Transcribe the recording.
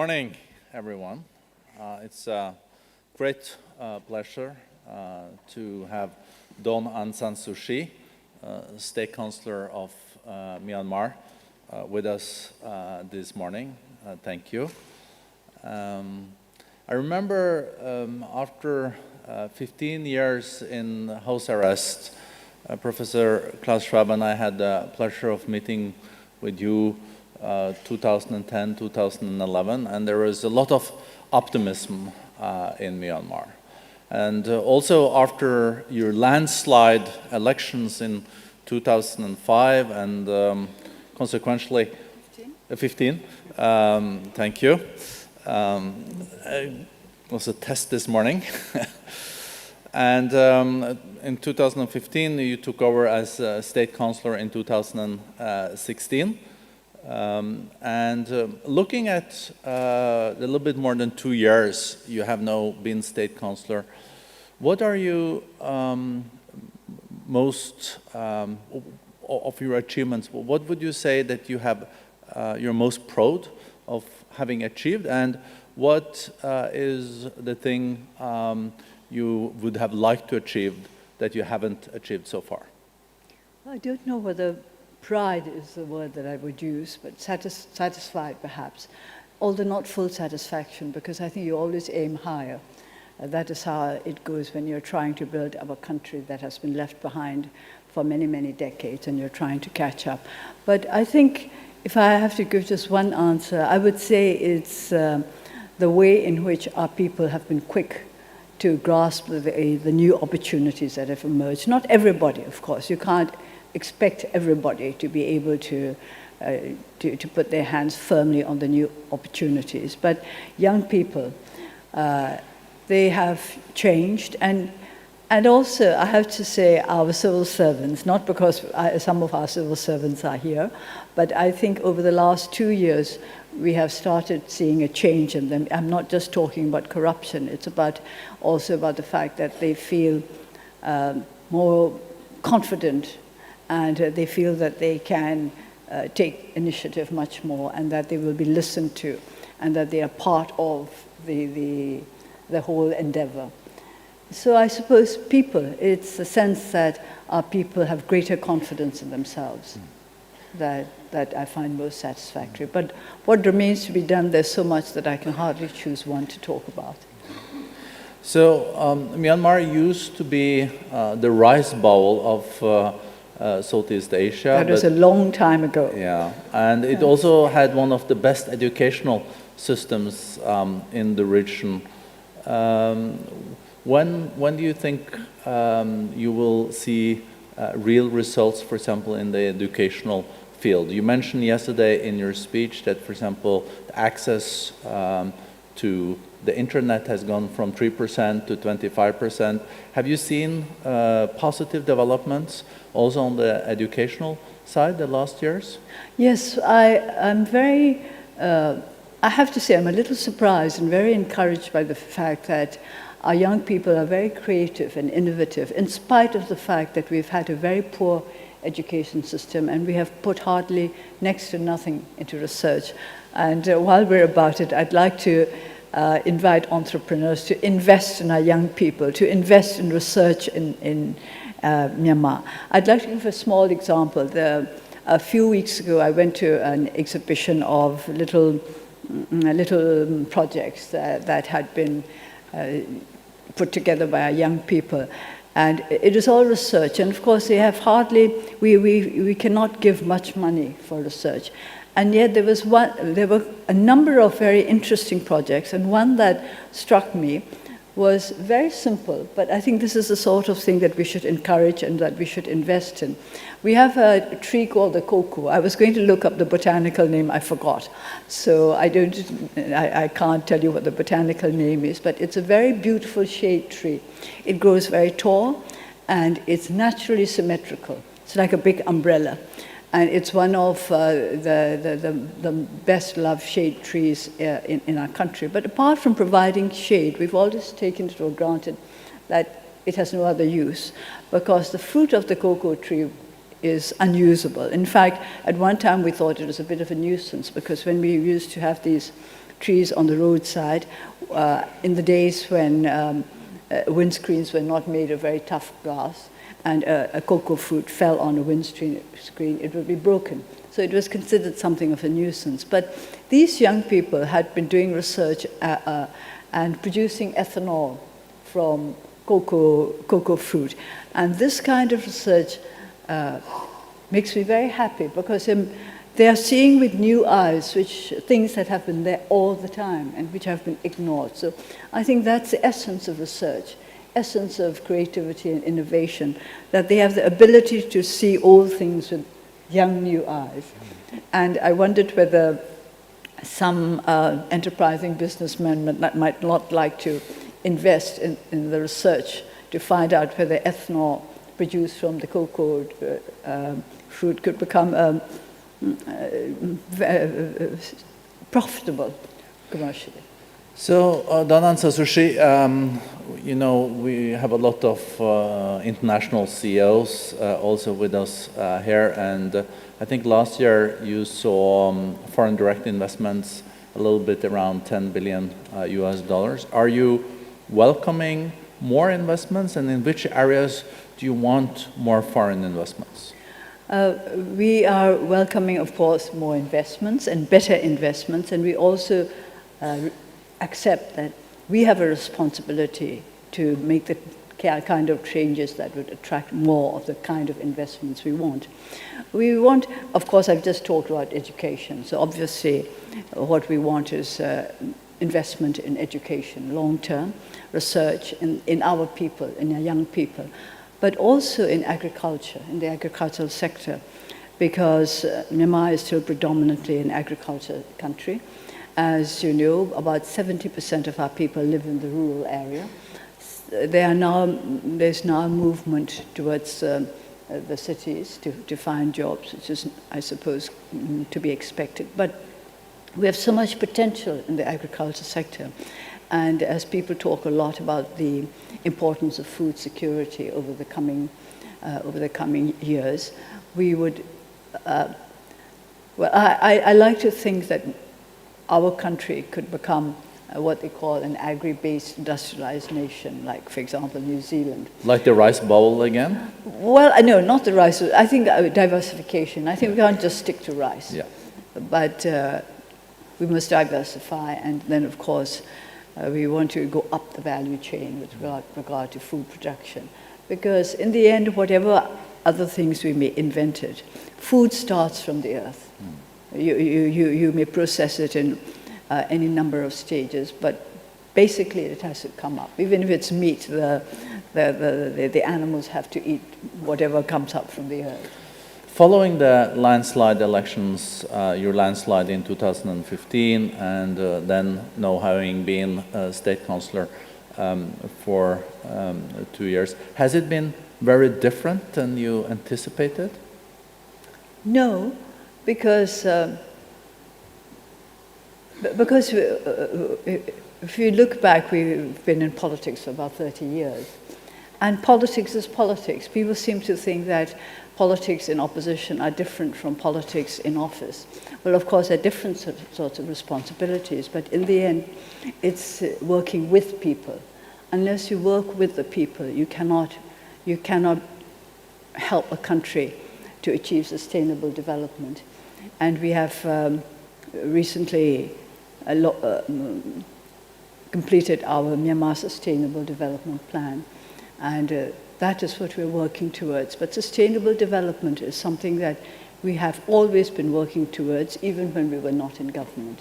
morning, everyone. It's a great pleasure to have Dawn Aung San Suu Kyi, State Councillor of Myanmar, with us this morning. Thank you. I remember after 15 years in house arrest, Professor Klaus Schwab and I had the pleasure of meeting with you 2010, 2011, and there was a lot of optimism in Myanmar. And also after your landslide elections in 2005 and consequently 15, thank you. It was a test this morning. And in 2015, you took over as State Councillor in 2016. Looking at a little bit more than 2 years, you have now been State Councillor. What are you most of your achievements? What would you say that you have you're most proud of having achieved, and what is the thing you would have liked to achieve that you haven't achieved so far? I don't know whether pride is the word that I would use, but satisfied perhaps, although not full satisfaction, because I think you always aim higher. That is how it goes when you're trying to build up a country that has been left behind for many, many decades and you're trying to catch up. But I think if I have to give just one answer, I would say it's the way in which our people have been quick to grasp the new opportunities that have emerged. Not everybody, of course. You can't expect everybody to be able to put their hands firmly on the new opportunities. But young people, they have changed. And also, I have to say, our civil servants, not because some of our civil servants are here, but I think over the last 2 years, we have started seeing a change in them. I'm not just talking about corruption. It's also about the fact that they feel more confident, and they feel that they can take initiative much more, and that they will be listened to, and that they are part of the whole endeavor. So I suppose people, it's a sense that our people have greater confidence in themselves that I find most satisfactory. But what remains to be done, there's so much that I can hardly choose one to talk about. So Myanmar used to be the rice bowl of Southeast Asia. That was a long time ago. Yeah, and it also had one of the best educational systems in the region. When do you think you will see real results, for example, in the educational field? You mentioned yesterday in your speech that, for example, access to the internet has gone from 3% to 25%. Have you seen positive developments also on the educational side the last years? Yes, I'm very, I have to say I'm a little surprised and very encouraged by the fact that our young people are very creative and innovative, in spite of the fact that we've had a very poor education system and we have put hardly next to nothing into research. And while we're about it, I'd like to invite entrepreneurs to invest in our young people, to invest in research in Myanmar. I'd like to give a small example. A few weeks ago, I went to an exhibition of little projects that had been put together by our young people. And it is all research. And of course, they have hardly, we cannot give much money for research. And yet there were a number of very interesting projects, and one that struck me was very simple, but I think this is the sort of thing that we should encourage and that we should invest in. We have a tree called the cocoa. I was going to look up the botanical name, I forgot. So I can't tell you what the botanical name is, but it's a very beautiful shade tree. It grows very tall, and it's naturally symmetrical. It's like a big umbrella. And it's one of the best loved shade trees in our country. But apart from providing shade, we've always taken it for granted that it has no other use, because the fruit of the cocoa tree is unusable. In fact, at one time we thought it was a bit of a nuisance, because when we used to have these trees on the roadside in the days when windscreens were not made of very tough glass, and a cocoa fruit fell on a windscreen, it would be broken. So it was considered something of a nuisance. But these young people had been doing research and producing ethanol from cocoa fruit. And this kind of research makes me very happy, because they are seeing with new eyes things that have been there all the time and which have been ignored. So I think that's the essence of research, essence of creativity and innovation, that they have the ability to see all things with young new eyes. And I wondered whether some enterprising businessmen might not like to invest in the research to find out whether ethanol produced from the cocoa fruit could become profitable commercially. So, Dhanansa Sushi, you know, we have a lot of international CEOs also with us here, and I think last year you saw foreign direct investments a little bit around 10 billion US dollars. Are you welcoming more investments, and in which areas do you want more foreign investments? We are welcoming, of course, more investments and better investments, and we also accept that we have a responsibility to make the kind of changes that would attract more of the kind of investments we want. We want, of course, I've just talked about education, so obviously what we want is investment in education, long-term research in our people, in our young people, but also in agriculture, in the agricultural sector, because Myanmar is still predominantly an agriculture country. As you know, about 70% of our people live in the rural area. There's now a movement towards the cities to find jobs, which is, I suppose, to be expected. But we have so much potential in the agriculture sector. And as people talk a lot about the importance of food security over the coming years, we would, I like to think that our country could become what they call an agri-based industrialized nation, like, for example, New Zealand. Like the rice bowl again? Well, no, not the rice. I think diversification. I think we can't just stick to rice. Yeah. But we must diversify, and then, of course, we want to go up the value chain with regard to food production. Because in the end, whatever other things we may invented, food starts from the earth. You may process it in any number of stages, but basically it has to come up. Even if it's meat, the animals have to eat whatever comes up from the earth. Following the landslide elections, your landslide in 2015, and then now having been a state councillor for 2 years, has it been very different than you anticipated? No, because if you look back, we've been in politics for about 30 years. And politics is politics. People seem to think that politics in opposition are different from politics in office. Well, of course, there are different sorts of responsibilities, but in the end, it's working with people. Unless you work with the people, you cannot help a country to achieve sustainable development. And we have recently completed our Myanmar Sustainable Development Plan, and that is what we're working towards. But sustainable development is something that we have always been working towards, even when we were not in government.